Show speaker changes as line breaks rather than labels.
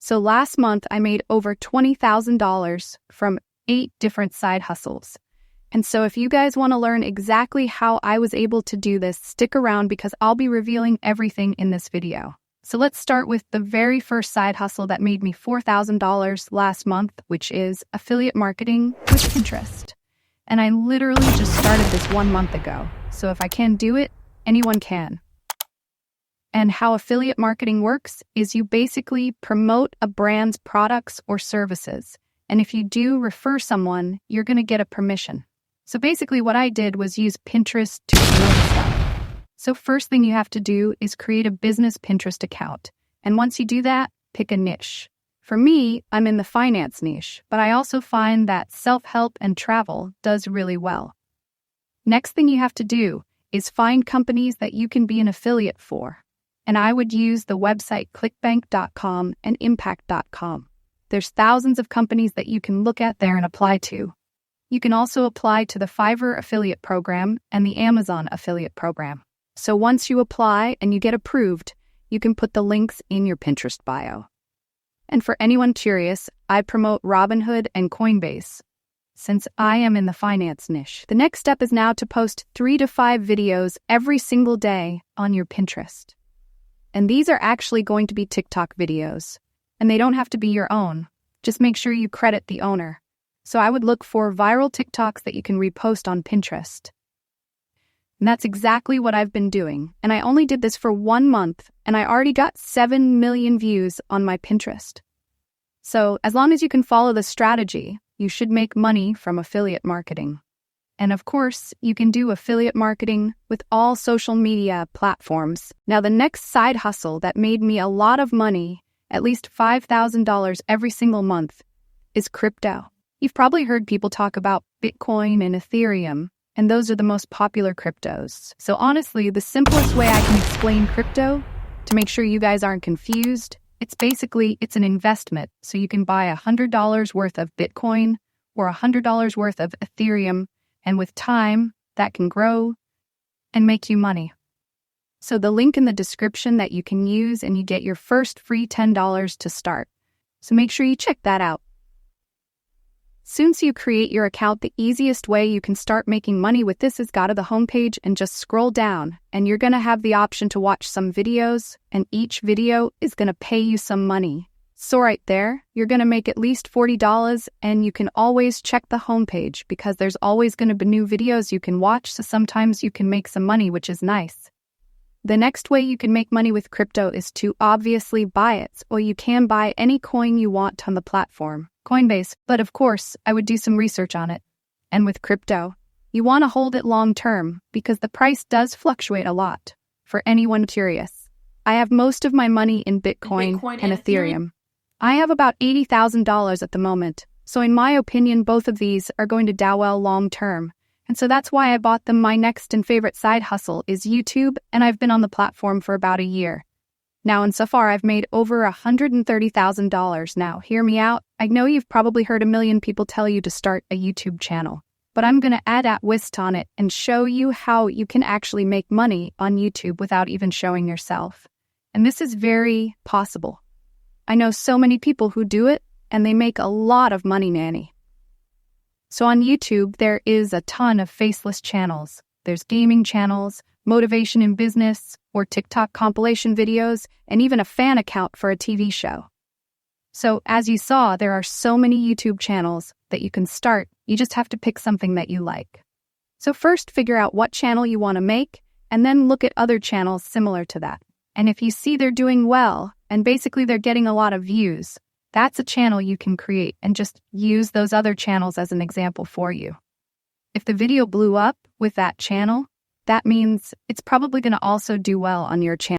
So last month, I made over $20,000 from 8 different side hustles. And so if you guys want to learn exactly how I was able to do this, stick around because I'll be revealing everything in this video. So let's start with the very first side hustle that made me $4,000 last month, which is affiliate marketing with Pinterest. And I literally just started this 1 month ago. So if I can do it, anyone can. And how affiliate marketing works is you basically promote a brand's products or services. And if you do refer someone, you're going to get a permission. So basically what I did was use Pinterest to promote stuff. So first thing you have to do is create a business Pinterest account. And once you do that, pick a niche. For me, I'm in the finance niche, but I also find that self-help and travel does really well. Next thing you have to do is find companies that you can be an affiliate for. And I would use the website clickbank.com and impact.com. There's thousands of companies that you can look at there and apply to. You can also apply to the Fiverr affiliate program and the Amazon affiliate program. So once you apply and you get approved, you can put the links in your Pinterest bio. And for anyone curious, I promote Robinhood and Coinbase. Since I am in the finance niche, the next step is now to post 3 to 5 videos every single day on your Pinterest. And these are actually going to be TikTok videos. And they don't have to be your own. Just make sure you credit the owner. So I would look for viral TikToks that you can repost on Pinterest. And that's exactly what I've been doing. And I only did this for 1 month, and I already got 7 million views on my Pinterest. So as long as you can follow the strategy, you should make money from affiliate marketing. And of course, you can do affiliate marketing with all social media platforms. Now, the next side hustle that made me a lot of money, at least $5,000 every single month, is crypto. You've probably heard people talk about Bitcoin and Ethereum, and those are the most popular cryptos. So honestly, the simplest way I can explain crypto, to make sure you guys aren't confused, it's an investment. So you can buy $100 worth of Bitcoin or $100 worth of Ethereum, and with time, that can grow and make you money. So the link in the description that you can use, and you get your first free $10 to start. So make sure you check that out. Since you create your account, the easiest way you can start making money with this is go to the homepage and just scroll down, and you're going to have the option to watch some videos, and each video is going to pay you some money. So right there, you're going to make at least $40, and you can always check the homepage because there's always going to be new videos you can watch, so sometimes you can make some money, which is nice. The next way you can make money with crypto is to obviously buy it, or you can buy any coin you want on the platform, Coinbase, but of course, I would do some research on it. And with crypto, you want to hold it long term because the price does fluctuate a lot. For anyone curious, I have most of my money in Bitcoin and Ethereum. I have about $80,000 at the moment, so in my opinion, both of these are going to do well long term. And so that's why I bought them. My next and favorite side hustle is YouTube, and I've been on the platform for about a year. Now, and so far, I've made over $130,000 now. Hear me out. I know you've probably heard a million people tell you to start a YouTube channel, but I'm going to add a twist on it and show you how you can actually make money on YouTube without even showing yourself. And this is very possible. I know so many people who do it, and they make a lot of money, nanny. So on YouTube, there is a ton of faceless channels. There's gaming channels, motivation in business, or TikTok compilation videos, and even a fan account for a TV show. So as you saw, there are so many YouTube channels that you can start. You just have to pick something that you like. So first, figure out what channel you want to make, and then look at other channels similar to that. And if you see they're doing well, and basically they're getting a lot of views, that's a channel you can create and just use those other channels as an example for you. If the video blew up with that channel, that means it's probably going to also do well on your channel.